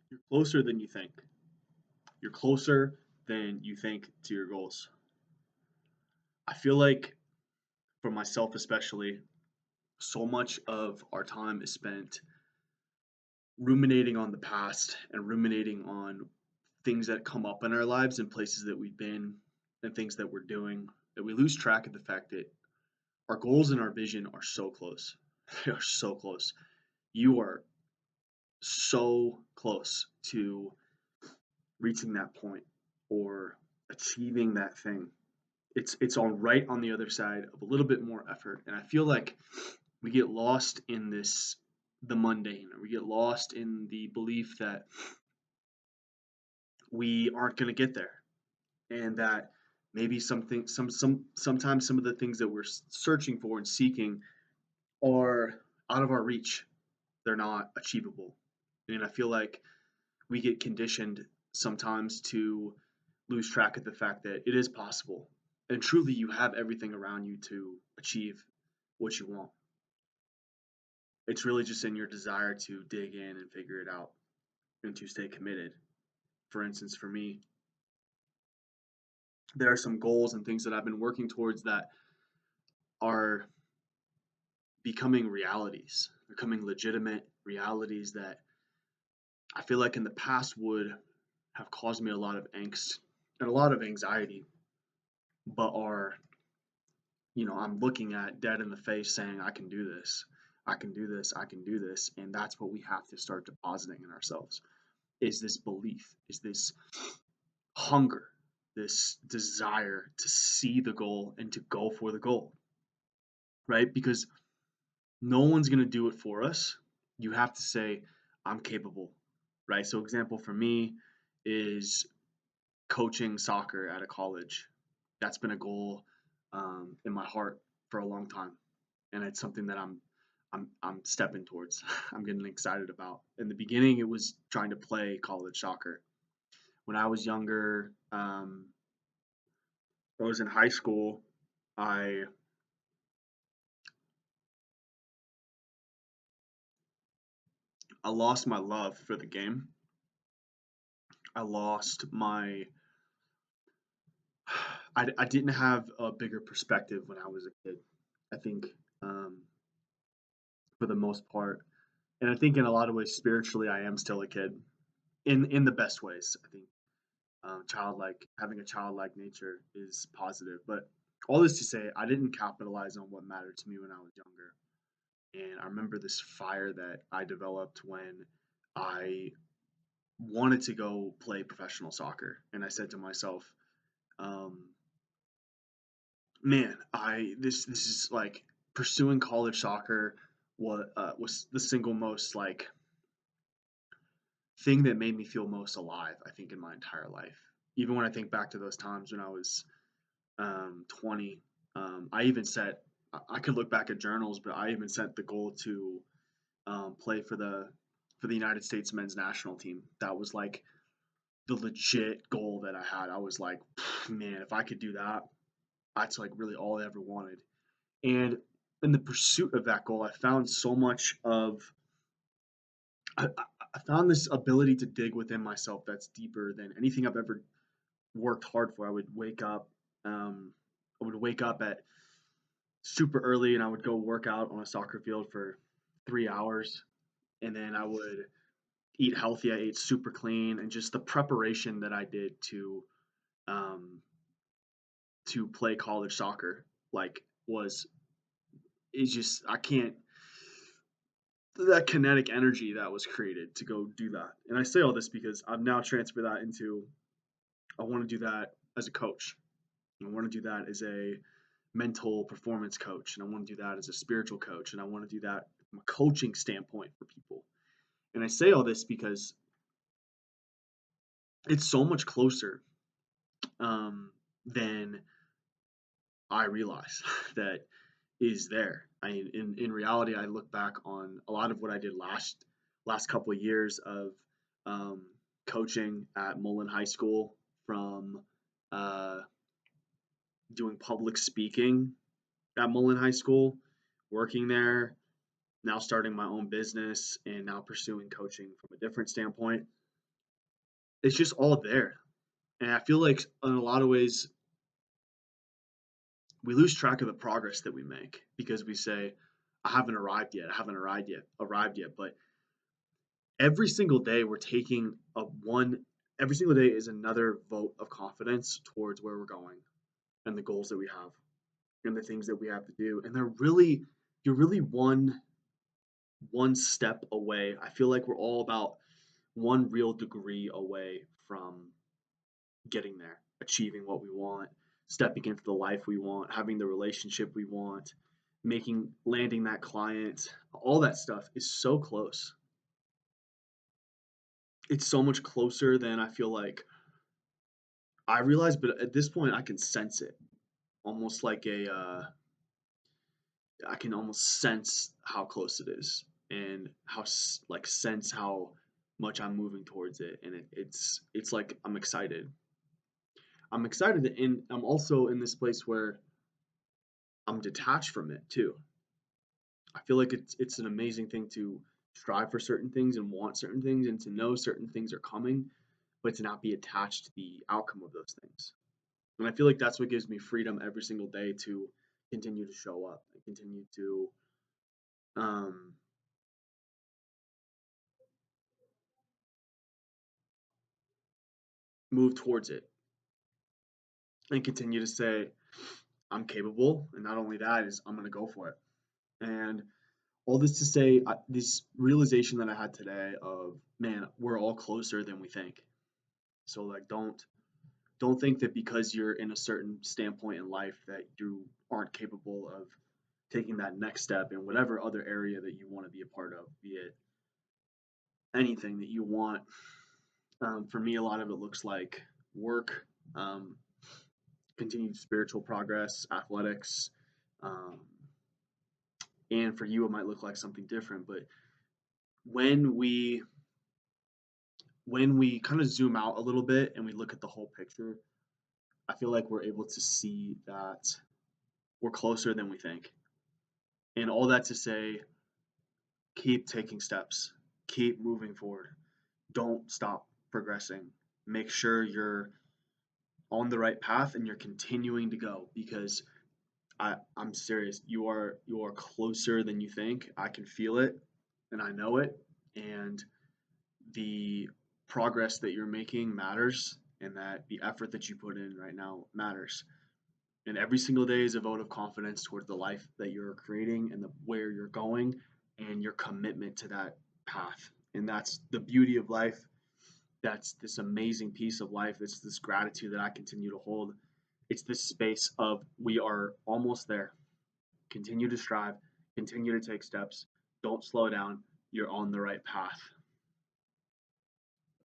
You're closer than you think. You're closer than you think to your goals. I feel like, for myself especially, so much of our time is spent ruminating on the past and ruminating on things that come up in our lives and places that we've been and things that we're doing that we lose track of the fact that our goals and our vision are so close. They are so close. You are so close to reaching that point or achieving that thing. It's all right on the other side of a little bit more effort. And I feel like we get lost in this the mundane, or we get lost in the belief that we aren't going to get there, and that maybe sometimes some of the things that we're searching for and seeking are out of our reach. They're not achievable. And I feel like we get conditioned sometimes to lose track of the fact that it is possible. And truly, you have everything around you to achieve what you want. It's really just in your desire to dig in and figure it out and to stay committed. For instance, for me, there are some goals and things that I've been working towards that are becoming realities, becoming legitimate realities that I feel like in the past would have caused me a lot of angst and a lot of anxiety, but are, I'm looking at dead in the face saying, I can do this. I can do this. I can do this. And that's what we have to start depositing in ourselves is this belief, is this hunger, this desire to see the goal and to go for the goal, right? Because no one's going to do it for us. You have to say, I'm capable, right? So, example for me is coaching soccer at a college. That's been a goal in my heart for a long time, and it's something that I'm stepping towards. I'm getting excited about. In the beginning, it was trying to play college soccer. When I was younger, I was in high school. I I lost my love for the game. I lost my I didn't have a bigger perspective when I was a kid. I think um, for the most part, and I think in a lot of ways spiritually, I am still a kid in the best ways. I think childlike having a childlike nature is positive, but all this to say, I didn't capitalize on what mattered to me when I was younger. And I remember this fire that I developed when I wanted to go play professional soccer, and I said to myself, um, man, I this is like pursuing college soccer was the single most like thing that made me feel most alive, I think, in my entire life. Even when I think back to those times when I was 20, I even set I could look back at journals, but I even set the goal to play for the United States men's national team. That was like the legit goal that I had. I was like, man, if I could do that, that's like really all I ever wanted. And in the pursuit of that goal, I found so much of I found this ability to dig within myself that's deeper than anything I've ever worked hard for. Um, I would wake up at super early and I would go work out on a soccer field for 3 hours, and then I would eat healthy. I ate super clean, and just the preparation that I did um, to play college soccer like was is just I can't that kinetic energy that was created to go do that. And I say all this because I've now transferred that into I want to do that as a coach. I want to do that as a mental performance coach, and I want to do that as a spiritual coach, and I want to do that from a coaching standpoint for people. And I say all this because it's so much closer than I realize that is there. I mean, in reality, I look back on a lot of what I did last couple of years of um, coaching at Mullen High School, from uh, doing public speaking at Mullen High School, working there, now starting my own business, and now pursuing coaching from a different standpoint. it's just all there. And I feel like in a lot of ways we lose track of the progress that we make because we say, I haven't arrived yet, I haven't arrived yet. But every single day we're taking a one every single day is another vote of confidence towards where we're going and the goals that we have and the things that we have to do. And you're really one step away. I feel like we're all about one real degree away from getting there, achieving what we want, stepping into the life we want, having the relationship we want, landing that client. All that stuff is so close. It's so much closer than I feel like I realize, but at this point I can sense it. Almost like I can almost sense how close it is and like sense how much I'm moving towards it, and it's like I'm excited. I'm excited, and I'm also in this place where I'm detached from it too. I feel like it's an amazing thing to strive for certain things and want certain things and to know certain things are coming, but to not be attached to the outcome of those things. And I feel like that's what gives me freedom every single day to continue to show up and continue to um, move towards it and continue to say I'm capable. And not only that is I'm going to go for it. And all this to say, this realization that I had today of man, we're all closer than we think. So like, don't think that because you're in a certain standpoint in life that you aren't capable of taking that next step in whatever other area that you want to be a part of, be it anything that you want. For me, a lot of it looks like work, um, continued spiritual progress, athletics, um, and for you, it might look like something different. But when we when we kind of zoom out a little bit and we look at the whole picture, I feel like we're able to see that we're closer than we think. And all that to say, keep taking steps, keep moving forward, don't stop progressing. Make sure you're on the right path and you're continuing to go because I'm serious. You are closer than you think. I can feel it and I know it. And the progress that you're making matters and that the effort that you put in right now matters. And every single day is a vote of confidence towards the life that you're creating and where you're going and your commitment to that path. And that's the beauty of life. That's this amazing piece of life. It's this gratitude that I continue to hold. It's this space of we are almost there. Continue to strive, continue to take steps. Don't slow down. You're on the right path.